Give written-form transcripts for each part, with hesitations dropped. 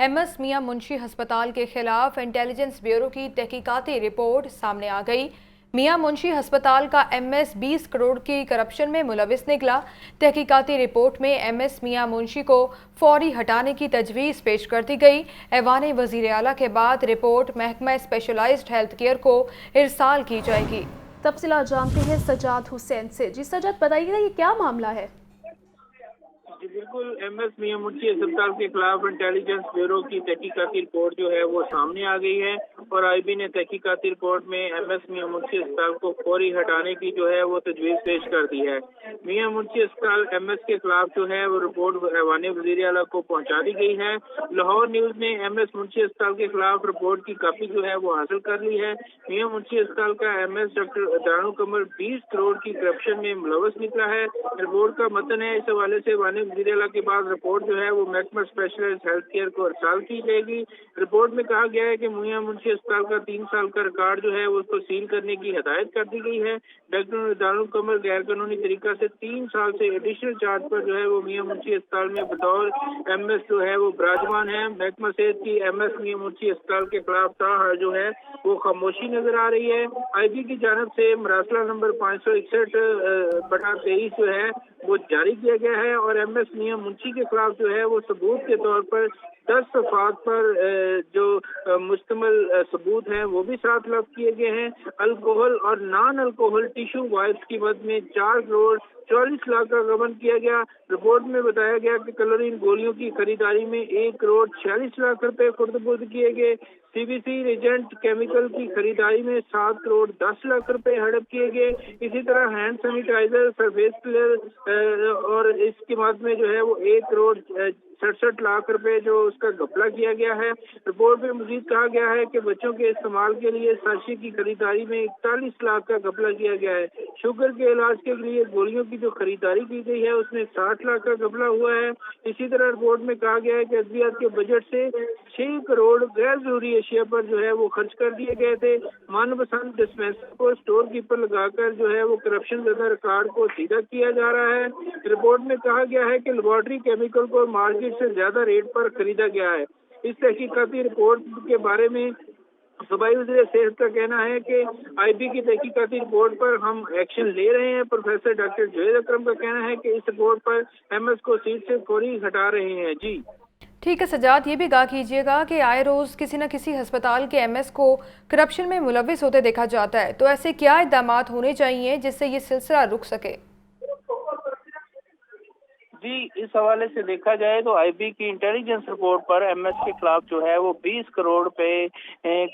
MS میاں منشی ہسپتال کے خلاف انٹیلیجنس بیورو کی تحقیقاتی رپورٹ سامنے آ گئی۔ میاں منشی ہسپتال کا MS 20 کروڑ کی کرپشن میں ملوث نکلا۔ تحقیقاتی رپورٹ میں MS میاں منشی کو فوری ہٹانے کی تجویز پیش کر دی گئی۔ ایوان وزیر اعلیٰ کے بعد رپورٹ محکمہ اسپیشلائزڈ ہیلتھ کیئر کو ارسال کی جائے گی۔ تفصیلات جانتے ہیں سجاد حسین سے۔ جی سجاد، بتائیے گا یہ کیا معاملہ ہے؟ جی بالکل، MS میاں منشی اسپتال کے خلاف انٹیلیجنس بیورو کی تحقیقاتی رپورٹ جو ہے وہ سامنے آ گئی ہے اور IB نے تحقیقاتی رپورٹ میں MS میاں منشی اسپتال کو فوری ہٹانے کی جو ہے وہ تجویز پیش کر دی ہے۔ میاں منشی اسپتال MS کے خلاف جو ہے وہ رپورٹ ایوان وزیر اعلیٰ کو پہنچا دی گئی ہے۔ لاہور نیوز نے MS منشی اسپتال کے خلاف رپورٹ کی کاپی جو ہے وہ حاصل کر لی ہے۔ میاں منشی اسپتال کا MS ڈاکٹر دانو قمر 20 کروڑ کی کرپشن میں ملوث نکلا ہے۔ رپورٹ کا متن ہے، اس حوالے سے ایوان وزیر اعلیٰ کے بعد رپورٹ جو ہے وہ محکمہ اسپیشلائزڈ ہیلتھ کیئر کو ارسال کی جائے گی۔ رپورٹ میں کہا گیا ہے کہ میاں منشی اسپتال کا 3 سال کا ریکارڈ جو ہے وہ اس کو سیل کرنے کی ہدایت کر دی گئی ہے۔ ڈاکٹر دانو قمر غیر قانونی طریقہ سے 3 سال سے ایڈیشنل چارج پر جو ہے وہ میاں منشی اسپتال میں بطور MS جو ہے وہ براجمان ہے۔ محکمہ صحت کی MS میاں منشی اسپتال کے خلاف تاحال جو ہے وہ خاموشی نظر آ رہی ہے۔ IB کی جانب سے مراسلہ نمبر 561/23 جو ہے وہ جاری کیا گیا ہے اور MS میاں منشی کے خلاف جو ہے وہ ثبوت کے طور پر 10 صفحات پر جو مشتمل ثبوت ہیں وہ بھی ساتھ لفظ کیے گئے ہیں۔ الکوہل اور نان الکوہل ٹیشو وائپس کی مد میں 4 کروڑ 44 لاکھ کا گبن کیا گیا۔ رپورٹ میں بتایا گیا کہ کلورین گولیوں کی خریداری میں 1 کروڑ 46 لاکھ روپے خرد برد کیے گئے۔ CBC ریجنٹ کیمیکل کی خریداری میں 7 کروڑ 10 لاکھ روپے ہڑپ کیے گئے۔ اسی طرح ہینڈ سینیٹائزر، سرفیس کلر اور اس کی مد میں جو ہے وہ 1 کروڑ 67 لاکھ روپے جو اس کا گھپلہ کیا گیا ہے۔ رپورٹ میں مزید کہا گیا ہے کہ بچوں کے استعمال کے لیے ساشے کی خریداری میں 41 لاکھ کا گھپلہ کیا گیا ہے۔ شوگر کے علاج کے لیے گولیوں کی جو خریداری کی گئی ہے اس میں 60 لاکھ کا گھپلہ ہوا ہے۔ اسی طرح رپورٹ میں کہا گیا ہے کہ ادویات کے بجٹ سے 6 کروڑ غیر ضروری اشیاء پر جو ہے وہ خرچ کر دیے گئے تھے۔ من پسند ڈسپینسر کو اسٹور کیپر لگا کر جو ہے وہ کرپشن زدہ ریکارڈ کو سیدھا کیا جا رہا ہے۔ رپورٹ میں کہا گیا ہے کہ لیبارٹری کیمیکل کو مارکیٹ سے زیادہ ریٹ پر خریدا گیا ہے۔ اس تحقیقاتی رپورٹ کے بارے میں صوبائی وزیر صحت کا کہنا ہے کہ IB کی تحقیقاتی رپورٹ پر ہم ایکشن لے رہے ہیں۔ پروفیسر ڈاکٹر جوید اکرم کا کہنا ہے کہ اس رپورٹ پر MS کو سیٹ سے فوری ہٹا رہے ہیں۔ جی ٹھیک ہے سجاد، یہ بھی گاہ کیجیے گا کہ آئے روز کسی نہ کسی ہسپتال کے MS کو کرپشن میں ملوث ہوتے دیکھا جاتا ہے، تو ایسے کیا اقدامات ہونے چاہیے جس سے یہ سلسلہ رک سکے؟ جی، اس حوالے سے دیکھا جائے تو IB کی انٹیلیجنس رپورٹ پر MS کے خلاف جو ہے وہ 20 کروڑ روپے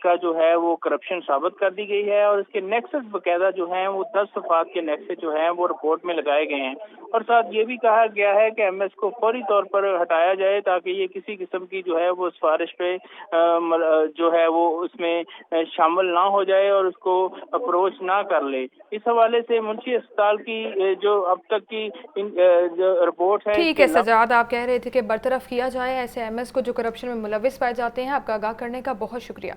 کا جو ہے وہ کرپشن ثابت کر دی گئی ہے اور اس کے نیکسس باقاعدہ جو ہیں وہ 10 صفحات کے نیکسس جو ہیں وہ رپورٹ میں لگائے گئے ہیں اور ساتھ یہ بھی کہا گیا ہے کہ MS کو فوری طور پر ہٹایا جائے تاکہ یہ کسی قسم کی جو ہے وہ سفارش پہ جو ہے وہ اس میں شامل نہ ہو جائے اور اس کو اپروچ نہ کر لے۔ اس حوالے سے منشی اسپتال کی جو اب تک کی رپورٹ ٹھیک ہے سجاد، آپ کہہ رہے تھے کہ برطرف کیا جائے ایسے MS کو جو کرپشن میں ملوث پائے جاتے ہیں۔ آپ کا آگاہ کرنے کا بہت شکریہ۔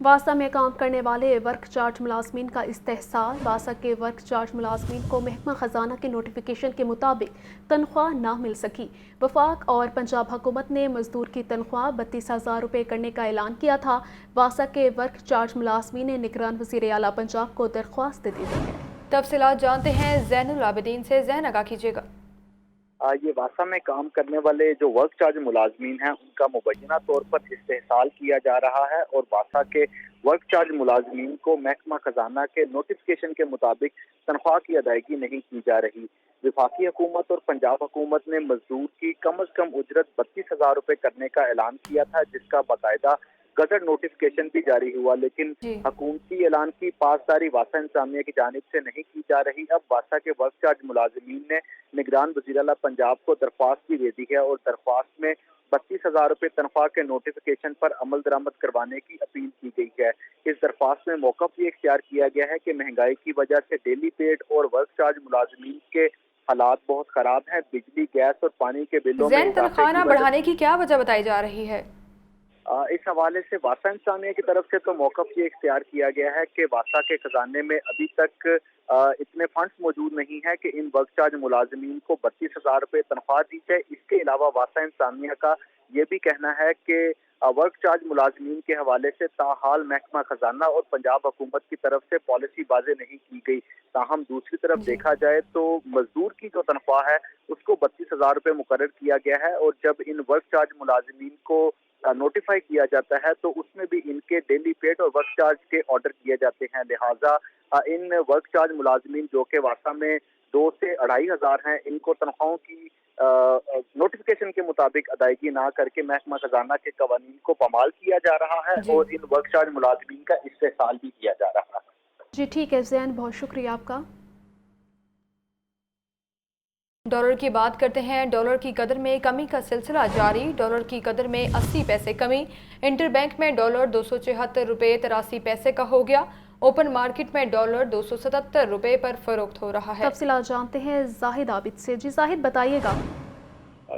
واسا میں کام کرنے والے ورک چارج ملازمین کا استحصال۔ واسا کے ورک چارج ملازمین کو محکمہ خزانہ کے نوٹیفیکیشن کے مطابق تنخواہ نہ مل سکی۔ وفاق اور پنجاب حکومت نے مزدور کی تنخواہ 32,000 روپے کرنے کا اعلان کیا تھا۔ واسا کے ورک چارج ملازمین نے نگران وزیر اعلیٰ پنجاب کو درخواست دی ہے۔ تفصیلات جانتے ہیں زین العابدین سے۔ زین، آگاہ کیجیے گا۔ یہ واسا میں کام کرنے والے جو ورک چارج ملازمین ہیں ان کا مبینہ طور پر استحصال کیا جا رہا ہے اور واسا کے ورک چارج ملازمین کو محکمہ خزانہ کے نوٹیفیکیشن کے مطابق تنخواہ کی ادائیگی نہیں کی جا رہی۔ وفاقی حکومت اور پنجاب حکومت نے مزدور کی کم از کم اجرت 32,000 روپے کرنے کا اعلان کیا تھا جس کا باقاعدہ گزٹ نوٹیفیکیشن بھی جاری ہوا، لیکن حکومتی اعلان کی پاسداری واسا انتظامیہ کی جانب سے نہیں کی جا رہی۔ اب واسا کے ورک چارج ملازمین نے نگران وزیر اعلیٰ پنجاب کو درخواست بھی دے دی ہے اور درخواست میں 32,000 روپے تنخواہ کے نوٹیفیکیشن پر عمل درآمد کروانے کی اپیل کی گئی ہے۔ اس درخواست میں موقف یہ اختیار کیا گیا ہے کہ مہنگائی کی وجہ سے ڈیلی پیڈ اور ورک چارج ملازمین کے حالات بہت خراب ہیں۔ بجلی، گیس اور پانی کے بلوں میں تنخواہ نہ بڑھانے کی کیا وجہ بتائی جا رہی ہے؟ اس حوالے سے واسا انتظامیہ کی طرف سے تو موقف یہ اختیار کیا گیا ہے کہ واسا کے خزانے میں ابھی تک اتنے فنڈز موجود نہیں ہے کہ ان ورک چارج ملازمین کو 32,000 روپے تنخواہ دی جائے۔ اس کے علاوہ واسا انتظامیہ کا یہ بھی کہنا ہے کہ ورک چارج ملازمین کے حوالے سے تاحال محکمہ خزانہ اور پنجاب حکومت کی طرف سے پالیسی واضح نہیں کی گئی. تاہم دوسری طرف دیکھا جائے تو مزدور کی جو تنخواہ ہے اس کو 32,000 روپے مقرر کیا گیا ہے، اور جب ان ورک چارج ملازمین کو نوٹیفائی کیا جاتا ہے تو اس میں بھی ان کے ڈیلی پیڈ اور ورک چارج کے آرڈر کیے جاتے ہیں. لہٰذا ان ورک چارج ملازمین جو کہ واسطہ میں 2 سے 2,500 ہیں، ان کو تنخواہوں کی نوٹیفیکیشن کے مطابق ادائیگی نہ کر کے محکمہ خزانہ کے قوانین کو پامال کیا جا رہا ہے اور ان ورک چارج ملازمین کا استحصال بھی کیا جا رہا ہے. جی ٹھیک ہے زین، بہت شکریہ آپ کا. ڈالر کی بات کرتے ہیں. ڈالر کی قدر میں کمی کا سلسلہ جاری. ڈالر کی قدر میں 80 پیسے کمی. انٹر بینک میں ڈالر 274 روپے 83 پیسے کا ہو گیا. اوپن مارکیٹ میں ڈالر 277 روپے پر فروخت ہو رہا ہے. تفصیلات جانتے ہیں زاہد عابد سے. جی زاہد بتائیے گا.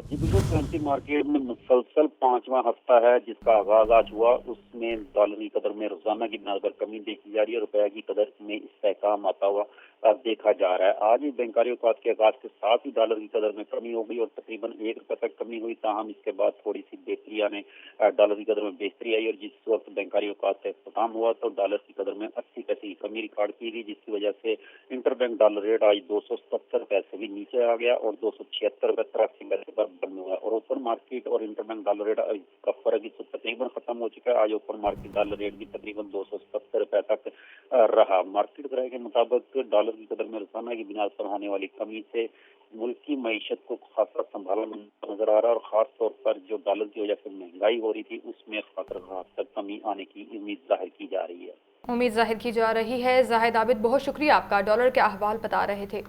جی بالکل، کرنسی مارکیٹ میں مسلسل 5واں ہفتہ ہے جس کا آغاز آج ہوا. اس میں ڈالر کی قدر میں روزانہ کی بنا پر کمی دیکھی جا رہی ہے. روپے کی قدر میں استحکام آتا ہوا دیکھا جا رہا ہے. آج بھی بینکاری اوقات کے آغاز کے ساتھ ہی ڈالر کی قدر میں کمی ہو گئی اور تقریباً 1 روپے تک کمی ہوئی. تاہم اس کے بعد تھوڑی سی بہتری آنے ڈالر کی قدر میں بہتری آئی اور جس وقت بینکاری اوقات کا اختتام ہوا تو ڈالر کی قدر میں 80 پیسے کی کمی ریکارڈ کی گئی، جس کی وجہ سے انٹر بینک ڈالر ریٹ آج 277 پیسے بھی نیچے آ گیا اور 276 روپے 83 پیسے پر بند ہوا. اور اوپن مارکیٹ اور انٹر بینک ڈالر ریٹ کا فرق اس وقت تقریباً ختم ہو چکا ہے. آج اوپن مارکیٹ ڈالر ریٹ بھی تقریباً 270 روپے تک رہا. مارکیٹ کرائے کے مطابق ڈالر کی قدر میں روزانہ کی بنا پر ہونے والی کمی سے ملک کی معیشت کو خاصا سنبھالا نظر آ رہا ہے اور خاص طور پر جو ڈالر کی وجہ سے مہنگائی ہو رہی تھی اس میں خطرات تک کمی آنے کی امید ظاہر کی جا رہی ہے. امید ظاہر کی جا رہی ہے. زاہد عابد بہت شکریہ آپ کا، ڈالر کے احوال بتا رہے تھے.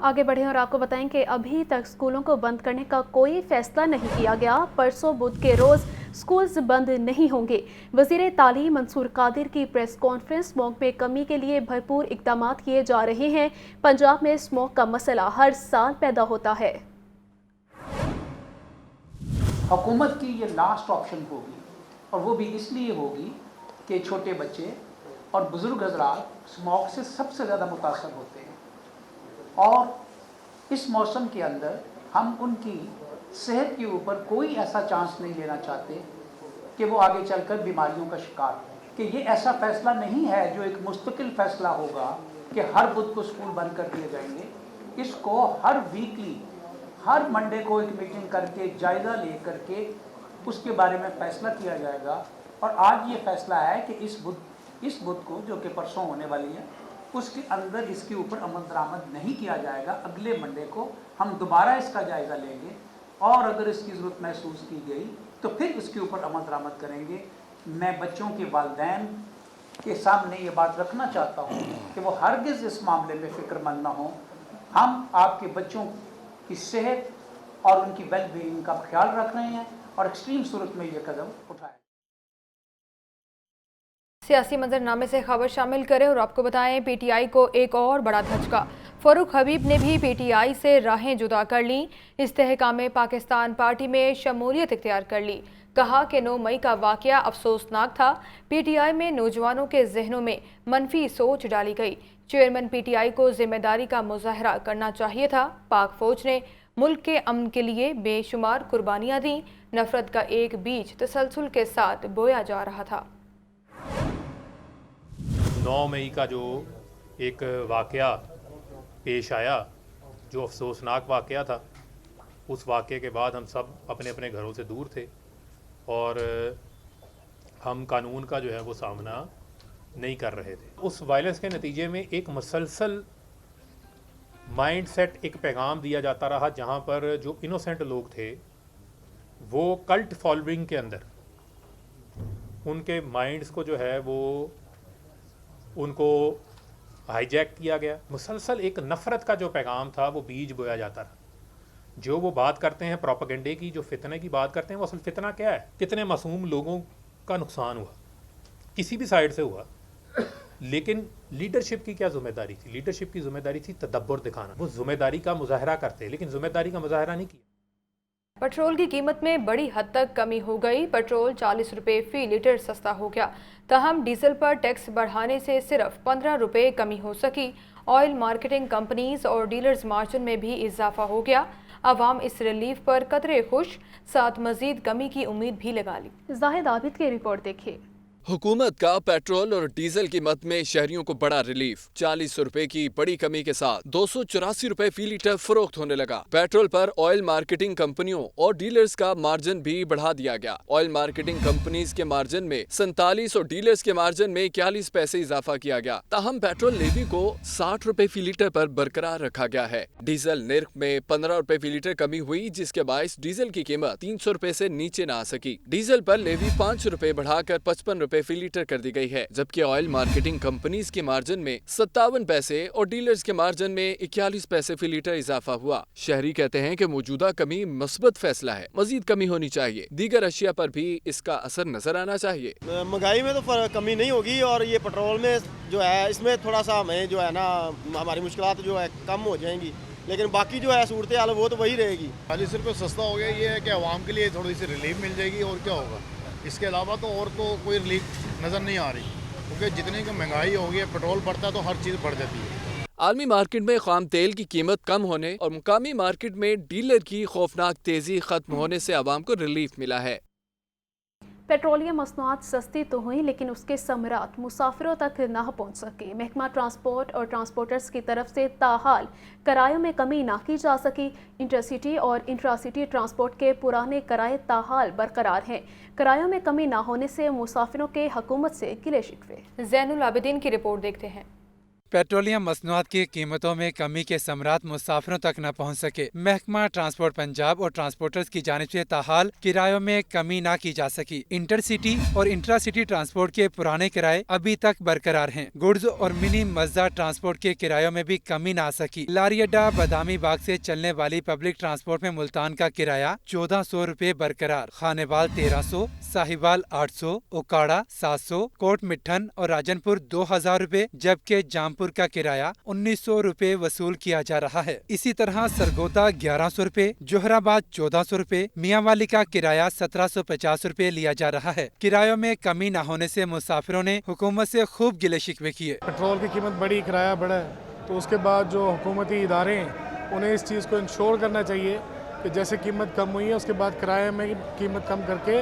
آگے بڑھیں اور آپ کو بتائیں کہ ابھی تک سکولوں کو بند کرنے کا کوئی فیصلہ نہیں کیا گیا. پرسوں بدھ کے روز سکولز بند نہیں ہوں گے. وزیر تعلیم منصور قادر کی پریس کانفرنس. اسموگ میں کمی کے لیے بھرپور اقدامات کیے جا رہے ہیں. پنجاب میں اسموگ کا مسئلہ ہر سال پیدا ہوتا ہے. حکومت کی یہ لاسٹ آپشن ہوگی اور وہ بھی اس لیے ہوگی کہ چھوٹے بچے اور بزرگ حضرات اسموگ سے سب سے زیادہ متاثر ہوتے ہیں اور اس موسم کے اندر ہم ان کی صحت کے اوپر کوئی ایسا چانس نہیں لینا چاہتے کہ وہ آگے چل کر بیماریوں کا شکار ہو. کہ یہ ایسا فیصلہ نہیں ہے جو ایک مستقل فیصلہ ہوگا کہ ہر بدھ کو اسکول بند کر دیے جائیں گے. اس کو ہر ویکلی ہر منڈے کو ایک میٹنگ کر کے جائزہ لے کر کے اس کے بارے میں فیصلہ کیا جائے گا. اور آج یہ فیصلہ ہے کہ اس بدھ کو جو کہ پرسوں ہونے والی ہے اس کے اندر اس کے اوپر عمل درآمد نہیں کیا جائے گا. اگلے منڈے کو ہم دوبارہ اس کا جائزہ لیں گے اور اگر اس کی ضرورت محسوس کی گئی تو پھر اس کے اوپر عمل درآمد کریں گے. میں بچوں کے والدین کے سامنے یہ بات رکھنا چاہتا ہوں کہ وہ ہرگز اس معاملے میں فکر مند نہ ہوں. ہم آپ کے بچوں کی صحت اور ان کی ویل بینگ کا خیال رکھ رہے ہیں اور ایکسٹریم صورت میں یہ قدم اٹھائیں. سیاسی منظرنامے سے خبر شامل کریں اور آپ کو بتائیں پی ٹی آئی کو ایک اور بڑا دھچکا. فاروق حبیب نے بھی پی ٹی آئی سے راہیں جدا کر لیں. استحکام پاکستان پارٹی میں شمولیت اختیار کر لی. کہا کہ 9 مئی کا واقعہ افسوسناک تھا. پی ٹی آئی میں نوجوانوں کے ذہنوں میں منفی سوچ ڈالی گئی. چیئرمین پی ٹی آئی کو ذمہ داری کا مظاہرہ کرنا چاہیے تھا. پاک فوج نے ملک کے امن کے لیے بے شمار قربانیاں دیں. نفرت کا ایک بیج تسلسل کے ساتھ بویا جا رہا تھا. 9 مئی کا جو ایک واقعہ پیش آیا جو افسوسناک واقعہ تھا، اس واقعے کے بعد ہم سب اپنے اپنے گھروں سے دور تھے اور ہم قانون کا جو ہے وہ سامنا نہیں کر رہے تھے. اس وائلنس کے نتیجے میں ایک مسلسل مائنڈ سیٹ ایک پیغام دیا جاتا رہا جہاں پر جو انوسینٹ لوگ تھے وہ کلٹ فالوئنگ کے اندر ان کے مائنڈز کو جو ہے وہ ان کو ہائی جیک کیا گیا. مسلسل ایک نفرت کا جو پیغام تھا وہ بیج بویا جاتا رہا. جو وہ بات کرتے ہیں پروپیگنڈے کی، جو فتنے کی بات کرتے ہیں، وہ اصل فتنہ کیا ہے؟ کتنے معصوم لوگوں کا نقصان ہوا، کسی بھی سائڈ سے ہوا، لیکن لیڈرشپ کی کیا ذمہ داری تھی؟ لیڈرشپ کی ذمہ داری تھی تدبر دکھانا. وہ ذمہ داری کا مظاہرہ کرتے لیکن ذمہ داری کا مظاہرہ نہیں کیا. پٹرول کی قیمت میں بڑی حد تک کمی ہو گئی. پٹرول 40 روپے فی لیٹر سستا ہو گیا. تاہم ڈیزل پر ٹیکس بڑھانے سے صرف 15 روپے کمی ہو سکی. آئل مارکیٹنگ کمپنیز اور ڈیلرز مارجن میں بھی اضافہ ہو گیا. عوام اس ریلیف پر قدرے خوش، ساتھ مزید کمی کی امید بھی لگا لی۔ زاہد عابد کی رپورٹ دیکھیے۔ حکومت کا پیٹرول اور ڈیزل قیمت میں شہریوں کو بڑا ریلیف، 40 روپے کی بڑی کمی کے ساتھ 284 روپے فی لیٹر فروخت ہونے لگا۔ پیٹرول پر آئل مارکیٹنگ کمپنیوں اور ڈیلرز کا مارجن بھی بڑھا دیا گیا۔ آئل مارکیٹنگ کمپنیز کے مارجن میں 47 اور ڈیلرز کے مارجن میں 41 پیسے اضافہ کیا گیا۔ تاہم پیٹرول لیوی کو 60 روپے فی لیٹر پر برقرار رکھا گیا ہے۔ ڈیزل نرخ میں 15 روپے فی لیٹر کمی ہوئی، جس کے باعث ڈیزل کی قیمت 300 روپے سے نیچے نہ آ سکی۔ ڈیزل پر لیوی 5 روپے بڑھا کر 55 روپے فی لیٹر کر دی گئی ہے، جبکہ آئل مارکیٹنگ کمپنیز کے مارجن میں 57 پیسے اور ڈیلرز کے مارجن میں 41 پیسے فی لیٹر اضافہ ہوا۔ شہری کہتے ہیں کہ موجودہ کمی مثبت فیصلہ ہے، مزید کمی ہونی چاہیے، دیگر اشیاء پر بھی اس کا اثر نظر آنا چاہیے۔ مہنگائی میں تو کمی نہیں ہوگی، اور یہ پیٹرول میں جو ہے اس میں تھوڑا سا ہمیں جو ہے نا ہماری مشکلات جو ہے کم ہو جائیں گی، لیکن باقی جو ہے صورتحال وہ تو وہی رہے گی۔ 40 روپے سستا ہو گیا، یہ ہے کہ عوام کے لیے تھوڑی سی ریلیف مل جائے گی، اور کیا ہوگا۔ اس کے علاوہ تو اور تو کوئی ریلیف نظر نہیں آ رہی، کیونکہ جتنی کی مہنگائی ہوگی، پیٹرول بڑھتا ہے تو ہر چیز بڑھ جاتی ہے۔ عالمی مارکیٹ میں خام تیل کی قیمت کم ہونے اور مقامی مارکیٹ میں ڈیلر کی خوفناک تیزی ختم ہونے سے عوام کو ریلیف ملا ہے۔ پیٹرولیم مصنوعات سستی تو ہوئیں، لیکن اس کے ثمرات مسافروں تک نہ پہنچ سکے۔ محکمہ ٹرانسپورٹ اور ٹرانسپورٹرز کی طرف سے تاحال کرایوں میں کمی نہ کی جا سکی۔ انٹرسٹی اور انٹراسٹی ٹرانسپورٹ کے پرانے کرائے تاحال برقرار ہیں۔ کرایوں میں کمی نہ ہونے سے مسافروں کے حکومت سے گلے شکوے۔ زین العابدین کی رپورٹ دیکھتے ہیں۔ پیٹرولیم مصنوعات کی قیمتوں میں کمی کے ثمرات مسافروں تک نہ پہنچ سکے۔ محکمہ ٹرانسپورٹ پنجاب اور ٹرانسپورٹرز کی جانب سے تاحال کرایوں میں کمی نہ کی جا سکی۔ انٹر سٹی اور انٹرا سٹی ٹرانسپورٹ کے پرانے کرائے ابھی تک برقرار ہیں۔ گڈز اور منی مزدہ ٹرانسپورٹ کے کرایوں میں بھی کمی نہ آ سکی۔ لاری اڈا بادامی باغ سے چلنے والی پبلک ٹرانسپورٹ میں ملتان کا کرایہ 1400 روپے برقرار، خانیوال 1300، ساہیوال 800، اوکاڑا 700، کوٹ مٹھن اور راجن پور 2000 روپے، جبکہ جامپور کا کرایہ 1900 روپے وصول کیا جا رہا ہے۔ اسی طرح سرگوتا 1100 روپے، جوہر آباد 1400 روپے، میاں والی کا کرایہ 1750 روپے لیا جا رہا ہے۔ کرایوں میں کمی نہ ہونے سے مسافروں نے حکومت سے خوب گلے شکوے کیے۔ پیٹرول کی قیمت بڑی، کرایہ بڑا ہے، تو اس کے بعد جو حکومتی ادارے ہیں انہیں اس چیز کو انشور کرنا چاہیے کہ جیسے قیمت کم ہوئی ہے اس کے بعد کرایہ میں قیمت کم کر کے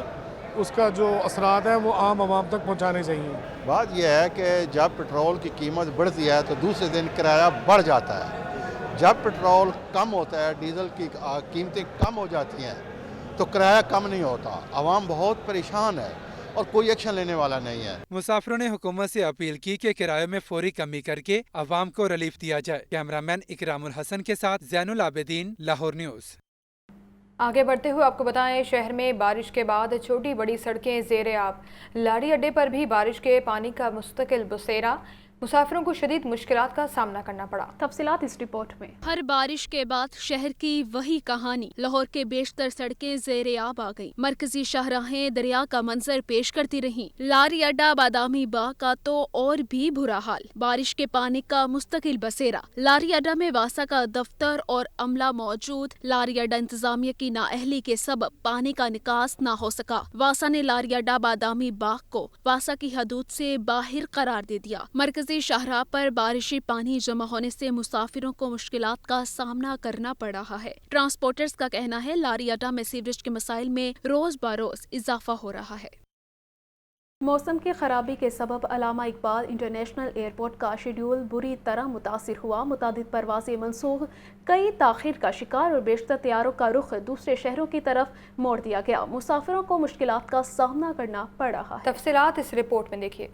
اس کا جو اثرات ہیں وہ عام عوام تک پہنچانے چاہیے۔ بات یہ ہے کہ جب پیٹرول کی قیمت بڑھتی ہے تو دوسرے دن کرایہ بڑھ جاتا ہے۔ جب پیٹرول کم ہوتا ہے، ڈیزل کی قیمتیں کم ہو جاتی ہیں تو کرایہ کم نہیں ہوتا۔ عوام بہت پریشان ہے اور کوئی ایکشن لینے والا نہیں ہے۔ مسافروں نے حکومت سے اپیل کی کہ کرایوں میں فوری کمی کر کے عوام کو ریلیف دیا جائے۔ کیمرامین اکرام الحسن کے ساتھ زین العابدین، لاہور نیوز۔ آگے بڑھتے ہوئے آپ کو بتائیں، شہر میں بارش کے بعد چھوٹی بڑی سڑکیں زیر آب، لاڑی اڈے پر بھی بارش کے پانی کا مستقل بسیرا، مسافروں کو شدید مشکلات کا سامنا کرنا پڑا۔ تفصیلات اس رپورٹ میں۔ ہر بارش کے بعد شہر کی وہی کہانی، لاہور کے بیشتر سڑکیں زیر آب آ گئیں، مرکزی شاہراہیں دریا کا منظر پیش کرتی رہیں۔ لاری اڈا بادامی باغ کا تو اور بھی برا حال، بارش کے پانی کا مستقل بسیرا۔ لاری اڈا میں واسا کا دفتر اور عملہ موجود، لاری اڈا انتظامیہ کی نااہلی کے سبب پانی کا نکاس نہ ہو سکا۔ واسا نے لاری اڈا بادامی باغ کو واسا کی حدود سے باہر قرار دے دیا۔ مرکزی شاہراہ پر بارشی پانی جمع ہونے سے مسافروں کو مشکلات کا سامنا کرنا پڑ رہا ہے۔ ٹرانسپورٹرز کا کہنا ہے لاری اڈا میں سیوریج کے مسائل میں روز بروز اضافہ ہو رہا ہے۔ موسم کی خرابی کے سبب علامہ اقبال انٹرنیشنل ایئرپورٹ کا شیڈول بری طرح متاثر ہوا، متعدد پروازیں منسوخ، کئی تاخیر کا شکار اور بیشتر طیاروں کا رخ دوسرے شہروں کی طرف موڑ دیا گیا۔ مسافروں کو مشکلات کا سامنا کرنا پڑ رہا ہے۔ تفصیلات اس رپورٹ میں دیکھیے۔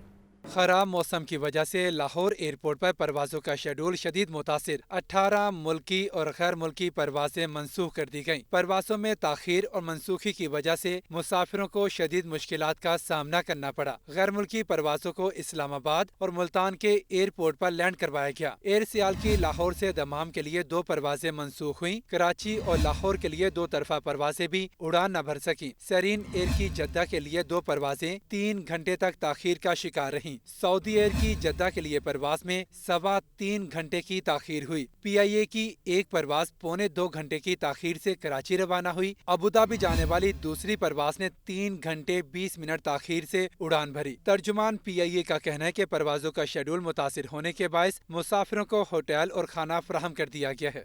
خراب موسم کی وجہ سے لاہور ایئرپورٹ پر پروازوں کا شیڈول شدید متاثر، 18 ملکی اور غیر ملکی پروازیں منسوخ کر دی گئیں۔ پروازوں میں تاخیر اور منسوخی کی وجہ سے مسافروں کو شدید مشکلات کا سامنا کرنا پڑا۔ غیر ملکی پروازوں کو اسلام آباد اور ملتان کے ایئرپورٹ پر لینڈ کروایا گیا۔ ایئر سیال کی لاہور سے دمام کے لیے 2 پروازیں منسوخ ہوئیں۔ کراچی اور لاہور کے لیے 2 طرفہ پروازیں بھی اڑان نہ بھر سکیں۔ سیرین ایئر کی جدہ کے لیے 2 پروازیں 3 گھنٹے تک تاخیر کا شکار رہیں۔ سعودی ایئر کی جدہ کے لیے پرواز میں 3.25 گھنٹے کی تاخیر ہوئی۔ پی آئی اے کی ایک پرواز 1.25 گھنٹے کی تاخیر سے کراچی روانہ ہوئی۔ ابوظہبی جانے والی دوسری پرواز نے 3 گھنٹے 20 منٹ تاخیر سے اڑان بھری۔ ترجمان پی آئی اے کا کہنا ہے کہ پروازوں کا شیڈول متاثر ہونے کے باعث مسافروں کو ہوٹل اور کھانا فراہم کر دیا گیا ہے۔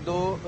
2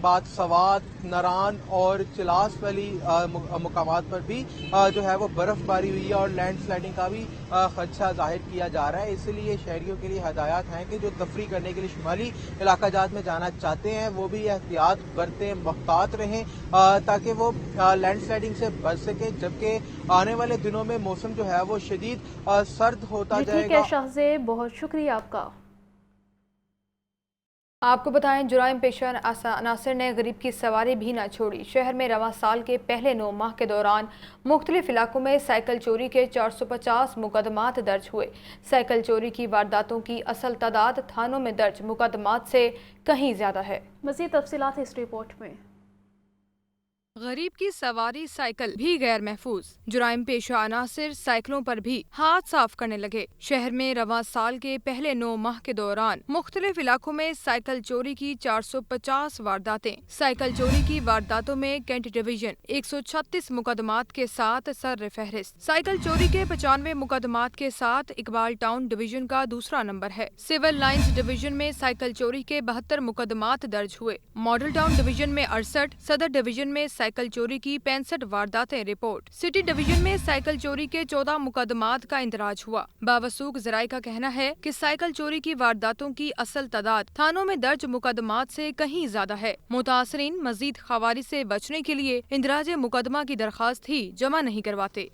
بعد سوات, نران اور چلاس والی مقامات پر بھی جو ہے وہ برف باری ہوئی ہے اور لینڈ سلائڈنگ کا بھی خدشہ ظاہر کیا جا رہا ہے. اس لیے شہریوں کے لیے ہدایات ہیں کہ جو تفریح کرنے کے لیے شمالی علاقہ جات میں جانا چاہتے ہیں وہ بھی احتیاط برتیں, محتاط رہیں تاکہ وہ لینڈ سلائڈنگ سے بچ سکے, جبکہ آنے والے دنوں میں موسم جو ہے وہ شدید سرد ہوتا جائے گا. ٹھیک ہے شاہزیب, بہت شکریہ آپ کا. آپ کو بتائیں جرائم پیشہ عناصر نے غریب کی سواری بھی نہ چھوڑی. شہر میں رواں سال کے پہلے 9 ماہ کے دوران مختلف علاقوں میں سائیکل چوری کے 450 مقدمات درج ہوئے. سائیکل چوری کی وارداتوں کی اصل تعداد تھانوں میں درج مقدمات سے کہیں زیادہ ہے. مزید تفصیلات اس رپورٹ میں. غریب کی سواری سائیکل بھی غیر محفوظ. جرائم پیشہ عناصر سائیکلوں پر بھی ہاتھ صاف کرنے لگے. شہر میں رواں سال کے پہلے 9 ماہ کے دوران مختلف علاقوں میں سائیکل چوری کی 450 وارداتیں. سائیکل چوری کی وارداتوں میں کینٹ ڈویژن 136 مقدمات کے ساتھ سر فہرست. سائیکل چوری کے 95 مقدمات کے ساتھ اقبال ٹاؤن ڈویژن کا دوسرا نمبر ہے. سول لائنز ڈویژن میں سائیکل چوری کے 72 مقدمات درج ہوئے. ماڈل ٹاؤن ڈویژن میں 68, صدر ڈویژن میں سائیکل چوری کی 65 وارداتیں رپورٹ. سٹی ڈویژن میں سائیکل چوری کے 14 مقدمات کا اندراج ہوا. باوثوق ذرائع کا کہنا ہے کہ سائیکل چوری کی وارداتوں کی اصل تعداد تھانوں میں درج مقدمات سے کہیں زیادہ ہے. متاثرین مزید خواری سے بچنے کے لیے اندراج مقدمہ کی درخواست ہی جمع نہیں کرواتے.